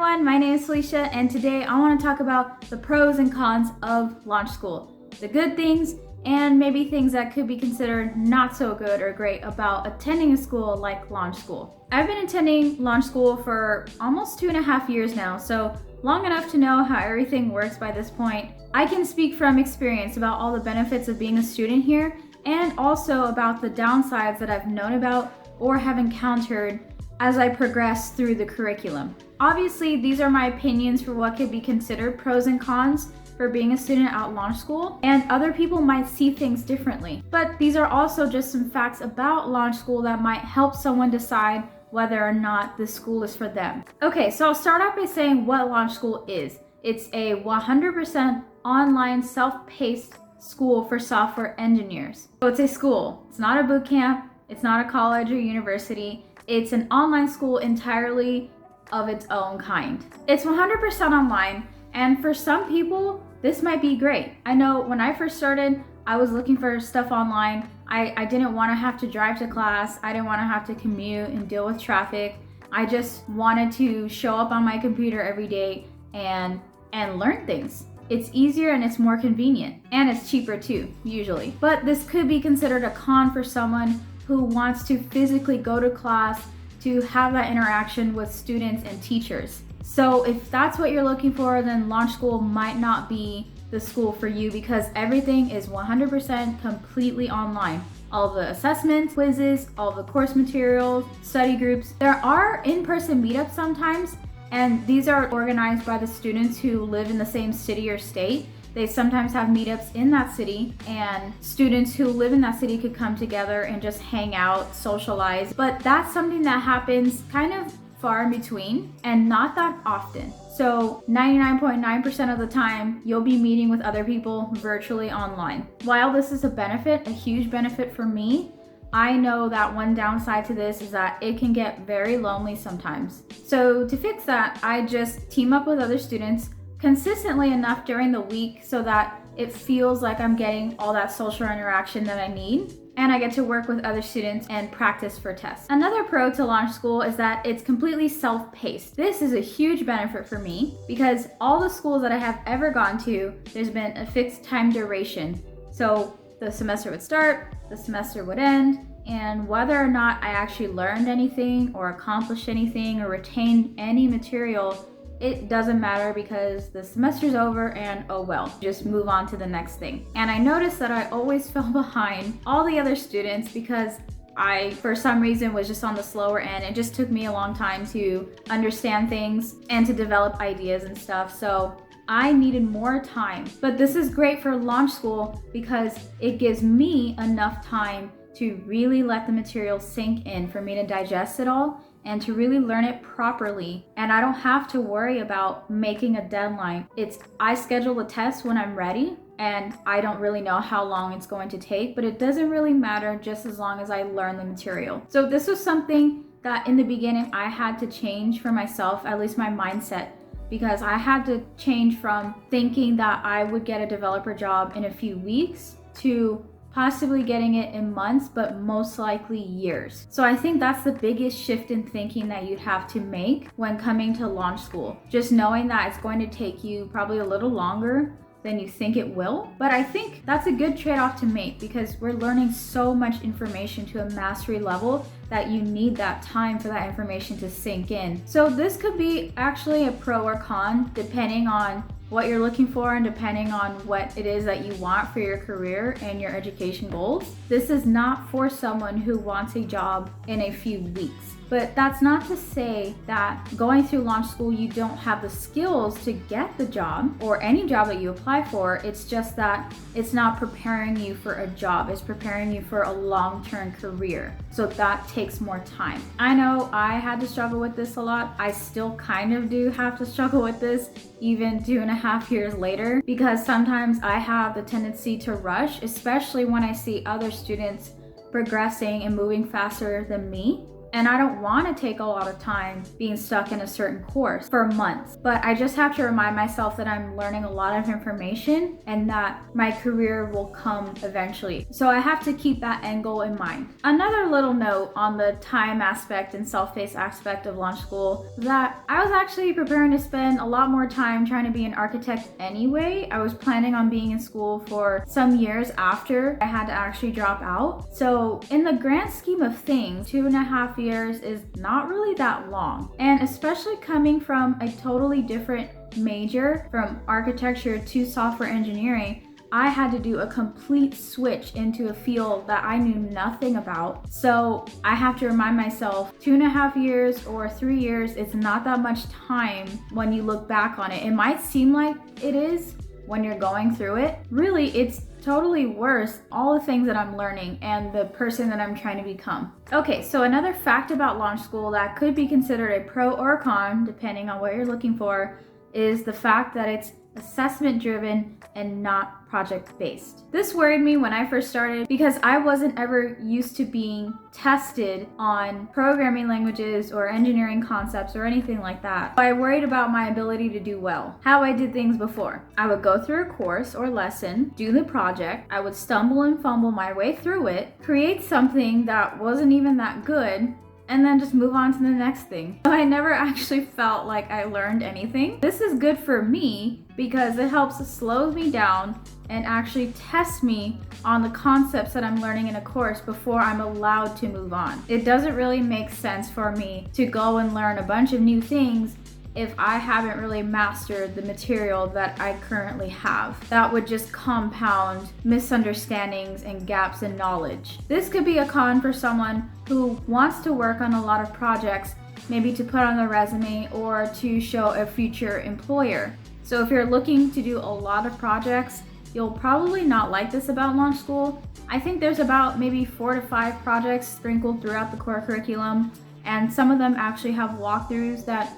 everyone, my name is Felicia, and today I want to talk about the pros and cons of launch school. The good things and maybe things that could be considered not so good or great about attending a school like launch school. I've been attending launch school for almost 2.5 years now, so long enough to know how everything works by this point. I can speak from experience about all the benefits of being a student here and also about the downsides that I've known about or have encountered as I progress through the curriculum. Obviously, these are my opinions for what could be considered pros and cons for being a student at launch school, and other people might see things differently. But these are also just some facts about launch school that might help someone decide whether or not the school is for them. Okay, so I'll start off by saying what launch school is. It's a 100% online self-paced school for software engineers. So it's a school. It's not a boot camp. It's not a college or university. It's an online school entirely of its own kind. It's 100% online, and for some people, this might be great. I know when I first started, I was looking for stuff online. I didn't want to have to drive to class. I didn't want to have to commute and deal with traffic. I just wanted to show up on my computer every day and learn things. It's easier and it's more convenient, and it's cheaper too, usually. But this could be considered a con for someone who wants to physically go to class to have that interaction with students and teachers. So if that's what you're looking for, then launch school might not be the school for you because everything is 100% completely online. All the assessments, quizzes, all the course materials, study groups. There are in-person meetups sometimes, and these are organized by the students who live in the same city or state. They sometimes have meetups in that city, and students who live in that city could come together and just hang out, socialize. But that's something that happens kind of far in between and not that often. So 99.9% of the time, you'll be meeting with other people virtually online. While this is a benefit, a huge benefit for me, I know that one downside to this is that it can get very lonely sometimes. So to fix that, I just team up with other students consistently enough during the week so that it feels like I'm getting all that social interaction that I need, and I get to work with other students and practice for tests. Another pro to launch school is that it's completely self-paced. This is a huge benefit for me because all the schools that I have ever gone to, there's been a fixed time duration. So the semester would start, the semester would end, and whether or not I actually learned anything or accomplished anything or retained any material, it doesn't matter because the semester's over and oh well, just move on to the next thing. And I noticed that I always fell behind all the other students because I, for some reason, was just on the slower end. It just took me a long time to understand things and to develop ideas and stuff. So I needed more time. But this is great for launch school because it gives me enough time to really let the material sink in for me to digest it all and to really learn it properly. And I don't have to worry about making a deadline. I schedule the test when I'm ready, and I don't really know how long it's going to take, but it doesn't really matter just as long as I learn the material. So this was something that in the beginning I had to change for myself, at least my mindset, because I had to change from thinking that I would get a developer job in a few weeks to possibly getting it in months, but most likely years. So I think that's the biggest shift in thinking that you'd have to make when coming to launch school. Just knowing that it's going to take you probably a little longer than you think it will. But I think that's a good trade-off to make because we're learning so much information to a mastery level that you need that time for that information to sink in. So this could be actually a pro or con depending on what you're looking for and depending on what it is that you want for your career and your education goals. This is not for someone who wants a job in a few weeks. But that's not to say that going through launch school, you don't have the skills to get the job or any job that you apply for. It's just that it's not preparing you for a job. It's preparing you for a long-term career. So that takes more time. I know I had to struggle with this a lot. I still kind of do have to struggle with this even 2.5 years later because sometimes I have the tendency to rush, especially when I see other students progressing and moving faster than me. and I don't want to take a lot of time being stuck in a certain course for months. But I just have to remind myself that I'm learning a lot of information and that my career will come eventually. So I have to keep that end goal in mind. Another little note on the time aspect and self-paced aspect of launch school is that I was actually preparing to spend a lot more time trying to be an architect anyway. I was planning on being in school for some years after I had to actually drop out. So in the grand scheme of things, 2.5 years is not really that long. And especially coming from a totally different major, from architecture to software engineering, I had to do a complete switch into a field that I knew nothing about. So I have to remind myself 2.5 years or 3 years, it's not that much time when you look back on it. It might seem like it is when you're going through it. Really, it's totally worth all the things that I'm learning and the person that I'm trying to become. Okay, so another fact about launch school that could be considered a pro or a con, depending on what you're looking for, is the fact that it's assessment driven and not project based. This worried me when I first started because I wasn't ever used to being tested on programming languages or engineering concepts or anything like that. I worried about my ability to do well, how I did things before. I would go through a course or lesson, do the project, I would stumble and fumble my way through it, create something that wasn't even that good, and then just move on to the next thing. I never actually felt like I learned anything. This is good for me because it helps slow me down and actually test me on the concepts that I'm learning in a course before I'm allowed to move on. It doesn't really make sense for me to go and learn a bunch of new things if I haven't really mastered the material that I currently have. That would just compound misunderstandings and gaps in knowledge. This could be a con for someone who wants to work on a lot of projects, maybe to put on their resume or to show a future employer. So if you're looking to do a lot of projects, you'll probably not like this about launch school. I think there's about maybe 4 to 5 projects sprinkled throughout the core curriculum, and some of them actually have walkthroughs that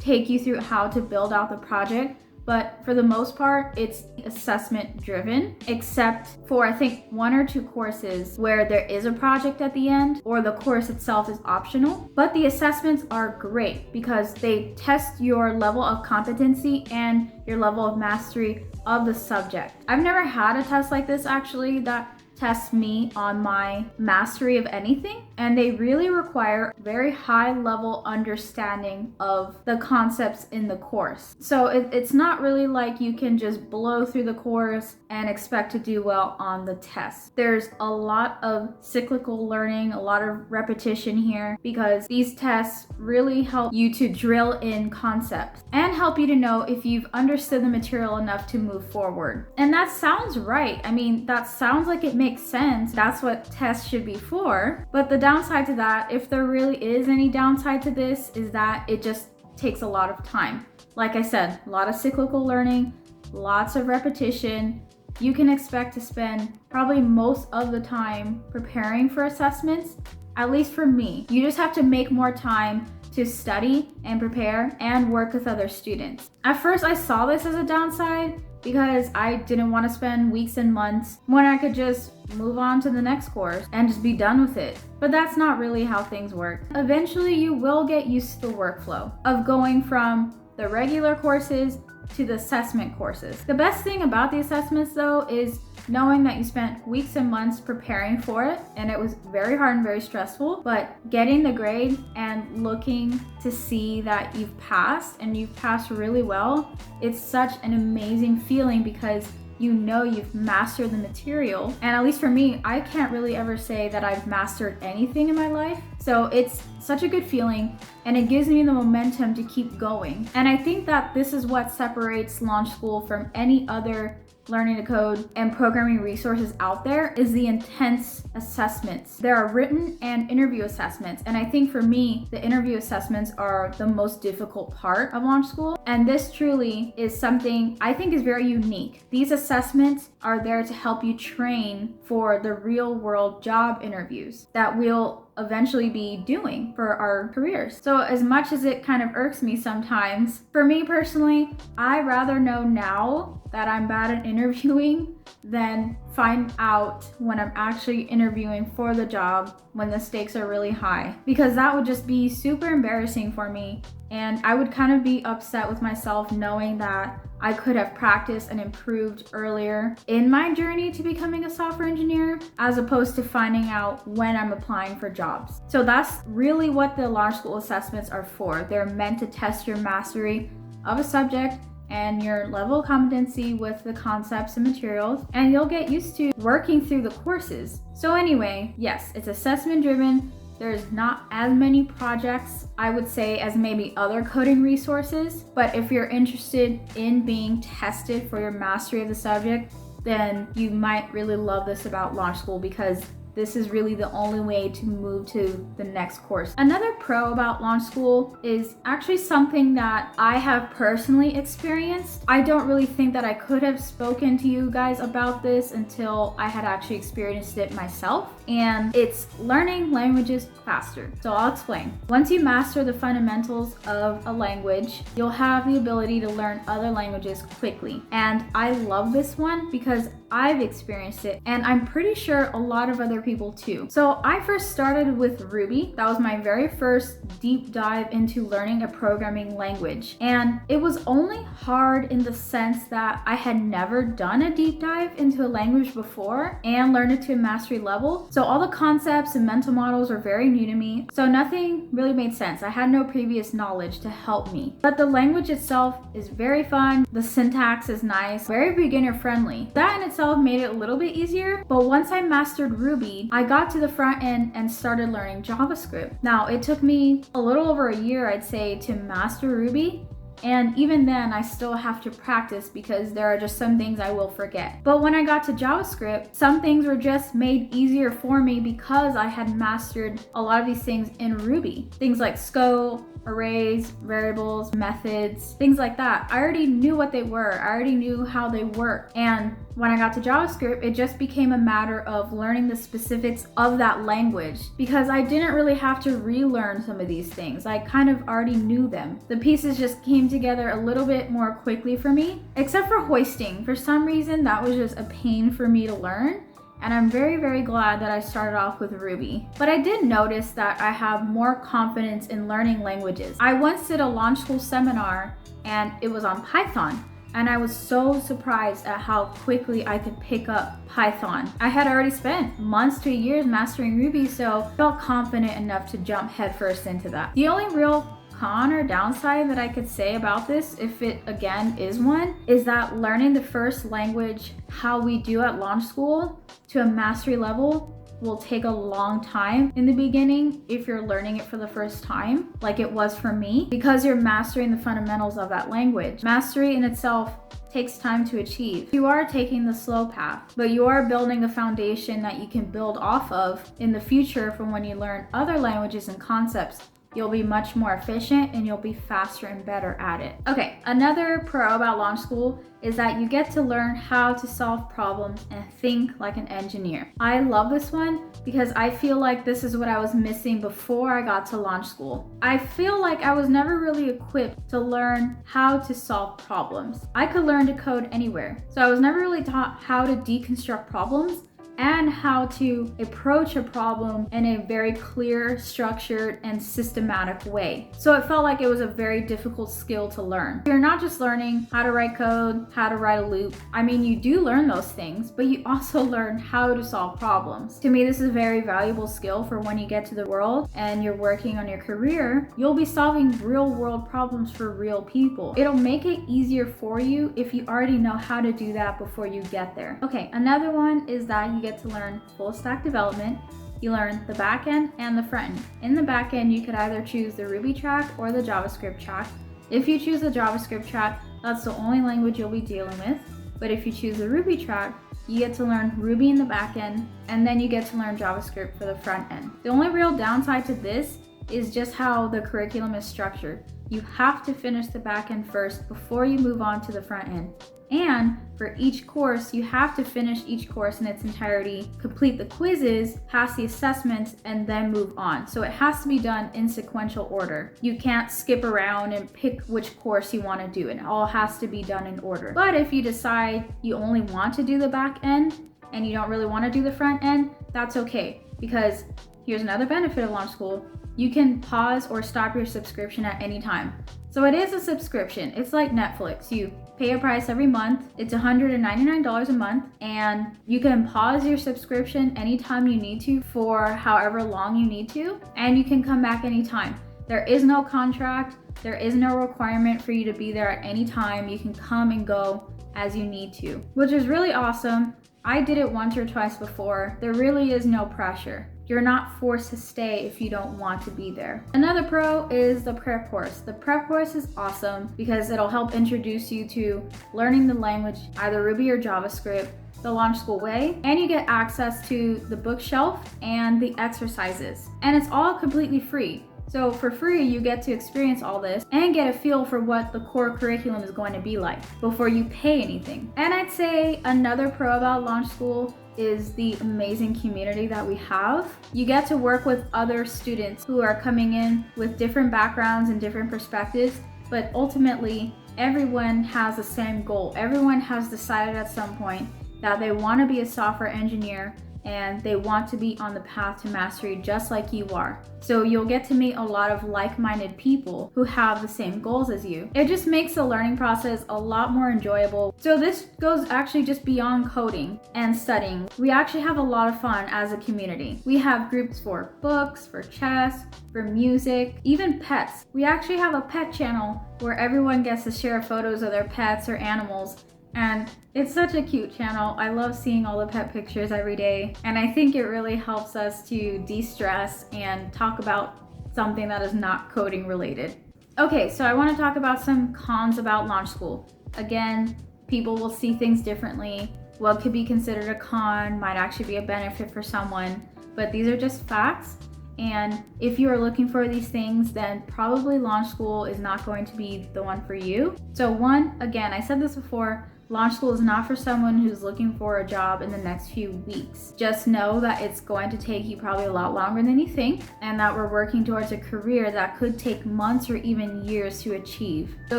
take you through how to build out the project. But for the most part, it's assessment driven, except for I think 1 or 2 courses where there is a project at the end or the course itself is optional. But the assessments are great because they test your level of competency and your level of mastery of the subject. I've never had a test like this actually that tests me on my mastery of anything, and they really require very high level understanding of the concepts in the course. So it's not really like you can just blow through the course and expect to do well on the test. There's a lot of cyclical learning, a lot of repetition here, because these tests really help you to drill in concepts and help you to know if you've understood the material enough to move forward. And that sounds right. I mean, that sounds like it makes sense. That's what tests should be for. But the downside to that, if there really is any downside to this, is that it just takes a lot of time. Like I said, a lot of cyclical learning, lots of repetition. You can expect to spend probably most of the time preparing for assessments, at least for me. You just have to make more time to study and prepare and work with other students. At first, I saw this as a downside because I didn't want to spend weeks and months when I could just move on to the next course and just be done with it. But that's not really how things work. Eventually, you will get used to the workflow of going from the regular courses to the assessment courses. The best thing about the assessments though is knowing that you spent weeks and months preparing for it, and it was very hard and very stressful, but getting the grade and looking to see that you've passed and you've passed really well, it's such an amazing feeling because you know you've mastered the material. And at least for me, I can't really ever say that I've mastered anything in my life. So it's such a good feeling and it gives me the momentum to keep going. And I think that this is what separates launch school from any other learning to code and programming resources out there is the intense assessments. There are written and interview assessments. And I think for me, the interview assessments are the most difficult part of launch school. And this truly is something I think is very unique. These assessments are there to help you train for the real world job interviews that will eventually be doing for our careers. So as much as it kind of irks me sometimes, for me personally, I rather know now that I'm bad at interviewing than find out when I'm actually interviewing for the job when the stakes are really high, because that would just be super embarrassing for me, and I would kind of be upset with myself knowing that I could have practiced and improved earlier in my journey to becoming a software engineer, as opposed to finding out when I'm applying for jobs. So that's really what the launch school assessments are for. They're meant to test your mastery of a subject and your level of competency with the concepts and materials, and you'll get used to working through the courses. So anyway, yes, it's assessment driven. There's not as many projects, I would say, as maybe other coding resources, but if you're interested in being tested for your mastery of the subject, then you might really love this about launch school, because this is really the only way to move to the next course. Another pro about launch school is actually something that I have personally experienced. I don't really think that I could have spoken to you guys about this until I had actually experienced it myself, and it's learning languages faster. So I'll explain. Once you master the fundamentals of a language, you'll have the ability to learn other languages quickly. And I love this one because I've experienced it, and I'm pretty sure a lot of other people too. So I first started with Ruby. That was my very first deep dive into learning a programming language. And it was only hard in the sense that I had never done a deep dive into a language before and learned it to a mastery level. So all the concepts and mental models were very new to me. So nothing really made sense. I had no previous knowledge to help me. But the language itself is very fun. The syntax is nice, very beginner friendly. That in itself made it a little bit easier. But once I mastered Ruby, I got to the front end and started learning JavaScript. Now, it took me a little over a year, I'd say, to master Ruby. And even then, I still have to practice because there are just some things I will forget. But when I got to JavaScript, some things were just made easier for me because I had mastered a lot of these things in Ruby. Things like scope, arrays, variables, methods, things like that. I already knew what they were. I already knew how they work. And when I got to JavaScript, it just became a matter of learning the specifics of that language because I didn't really have to relearn some of these things. I kind of already knew them. The pieces just came together a little bit more quickly for me, except for hoisting. For some reason, that was just a pain for me to learn. And I'm very, very glad that I started off with Ruby. But I did notice that I have more confidence in learning languages. I once did a launch school seminar and it was on Python. And I was so surprised at how quickly I could pick up Python. I had already spent months to years mastering Ruby, so I felt confident enough to jump headfirst into that. The only real con or downside that I could say about this, if it again is one, is that learning the first language, how we do at launch school, to a mastery level will take a long time in the beginning if you're learning it for the first time, like it was for me, because you're mastering the fundamentals of that language. Mastery in itself takes time to achieve. You are taking the slow path, but you are building a foundation that you can build off of in the future from when you learn other languages and concepts. You'll be much more efficient and you'll be faster and better at it. Okay, another pro about launch school is that you get to learn how to solve problems and think like an engineer. I love this one because I feel like this is what I was missing before I got to launch school. I feel like I was never really equipped to learn how to solve problems. I could learn to code anywhere, so I was never really taught how to deconstruct problems and how to approach a problem in a very clear, structured, and systematic way. So it felt like it was a very difficult skill to learn. You're not just learning how to write code, how to write a loop. I mean, you do learn those things, but you also learn how to solve problems. To me, this is a very valuable skill for when you get to the world and you're working on your career. You'll be solving real world problems for real people. It'll make it easier for you if you already know how to do that before you get there. Okay, another one is that you get to learn full stack development. You learn the back end and the front end. In the back end, you could either choose the Ruby track or the JavaScript track. If you choose the JavaScript track, that's the only language you'll be dealing with. But if you choose the Ruby track, you get to learn Ruby in the back end, and then you get to learn JavaScript for the front end. The only real downside to this is just how the curriculum is structured. You have to finish the back end first before you move on to the front end. And for each course, you have to finish each course in its entirety, complete the quizzes, pass the assessments, and then move on. So it has to be done in sequential order. You can't skip around and pick which course you want to do. It all has to be done in order. But if you decide you only want to do the back end and you don't really want to do the front end, that's okay, because here's another benefit of Launch School. You can pause or stop your subscription at any time. So it is a subscription. It's like Netflix. You pay a price every month. It's $199 a month, and you can pause your subscription anytime you need to for however long you need to, and you can come back anytime. There is no contract. There is no requirement for you to be there at any time. You can come and go as you need to, which is really awesome. I did it once or twice before. There really is no pressure. You're not forced to stay if you don't want to be there. Another pro is the prep course. The prep course is awesome because it'll help introduce you to learning the language, either Ruby or JavaScript, the Launch School way, and you get access to the bookshelf and the exercises. And it's all completely free. So for free, you get to experience all this and get a feel for what the core curriculum is going to be like before you pay anything. And I'd say another pro about Launch School is the amazing community that we have. You get to work with other students who are coming in with different backgrounds and different perspectives, but ultimately everyone has the same goal. Everyone has decided at some point that they want to be a software engineer and they want to be on the path to mastery just like you are. So you'll get to meet a lot of like-minded people who have the same goals as you. It just makes the learning process a lot more enjoyable. So this goes actually just beyond coding and studying. We actually have a lot of fun as a community. We have groups for books, for chess, for music, even pets. We actually have a pet channel where everyone gets to share photos of their pets or animals. And it's such a cute channel. I love seeing all the pet pictures every day. And I think it really helps us to de-stress and talk about something that is not coding related. Okay, so I want to talk about some cons about Launch School. Again, people will see things differently. What could be considered a con might actually be a benefit for someone, but these are just facts. And if you are looking for these things, then probably Launch School is not going to be the one for you. So one, again, I said this before, Launch School is not for someone who's looking for a job in the next few weeks. Just know that it's going to take you probably a lot longer than you think, and that we're working towards a career that could take months or even years to achieve. So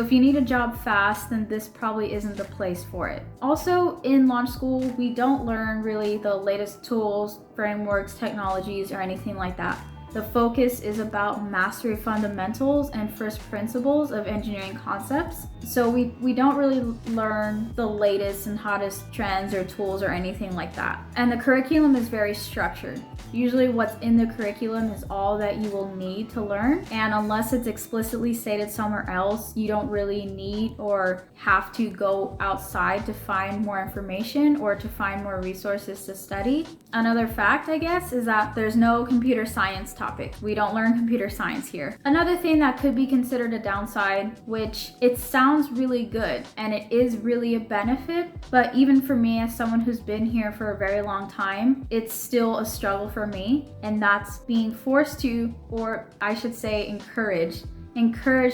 if you need a job fast, then this probably isn't the place for it. Also, in Launch School, we don't learn really the latest tools, frameworks, technologies, or anything like that. The focus is about mastery fundamentals and first principles of engineering concepts. So we don't really learn the latest and hottest trends or tools or anything like that. And the curriculum is very structured. Usually what's in the curriculum is all that you will need to learn. And unless it's explicitly stated somewhere else, you don't really need or have to go outside to find more information or to find more resources to study. Another fact, I guess, is that there's no computer science topic. We don't learn computer science here. Another thing that could be considered a downside, which it sounds really good and it is really a benefit, but even for me as someone who's been here for a very long time, it's still a struggle for me, and that's being forced to, or I should say encouraged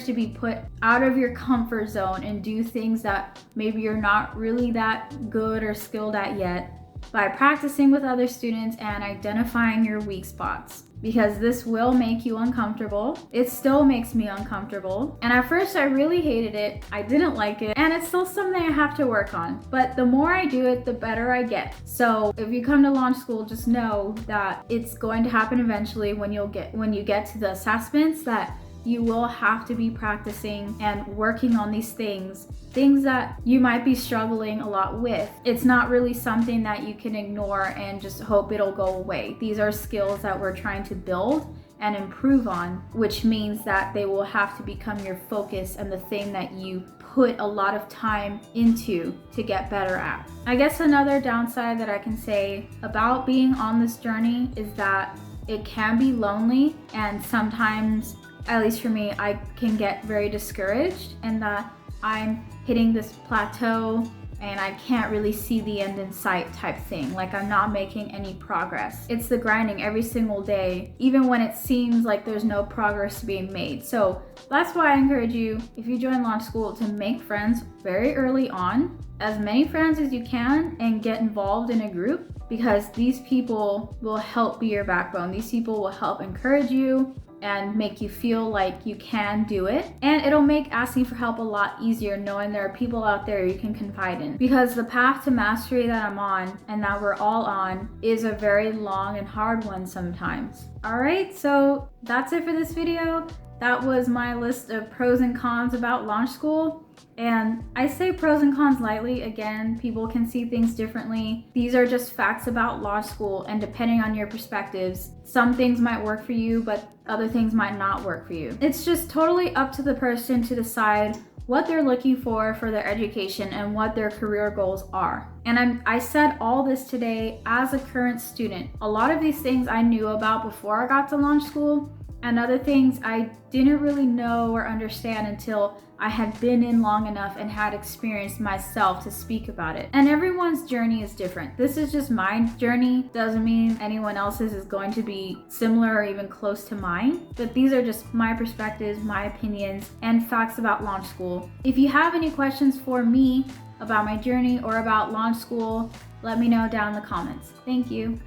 to be put out of your comfort zone and do things that maybe you're not really that good or skilled at yet, by practicing with other students and identifying your weak spots. Because this will make you uncomfortable. It still makes me uncomfortable. And at first I really hated it. I didn't like it. And it's still something I have to work on. But the more I do it, the better I get. So if you come to Launch School, just know that it's going to happen eventually when you get to the assessments, that you will have to be practicing and working on these things that you might be struggling a lot with. It's not really something that you can ignore and just hope it'll go away. These are skills that we're trying to build and improve on, which means that they will have to become your focus and the thing that you put a lot of time into to get better at. I guess another downside that I can say about being on this journey is that it can be lonely, and sometimes, at least for me, I can get very discouraged and that I'm hitting this plateau and I can't really see the end in sight type thing. Like I'm not making any progress. It's the grinding every single day, even when it seems like there's no progress being made. So that's why I encourage you, if you join Launch School, to make friends very early on, as many friends as you can, and get involved in a group, because these people will help be your backbone. These people will help encourage you and make you feel like you can do it. And it'll make asking for help a lot easier, knowing there are people out there you can confide in. Because the path to mastery that I'm on, and that we're all on, is a very long and hard one sometimes. All right, so that's it for this video. That was my list of pros and cons about Launch School. And I say pros and cons lightly. Again, people can see things differently. These are just facts about Launch School, and depending on your perspectives, some things might work for you, but other things might not work for you. It's just totally up to the person to decide what they're looking for their education and what their career goals are. And I said all this today as a current student. A lot of these things I knew about before I got to Launch School, and other things I didn't really know or understand until I had been in long enough and had experienced myself to speak about it. And everyone's journey is different. This is just my journey. Doesn't mean anyone else's is going to be similar or even close to mine. But these are just my perspectives, my opinions, and facts about Launch School. If you have any questions for me about my journey or about Launch School, let me know down in the comments. Thank you.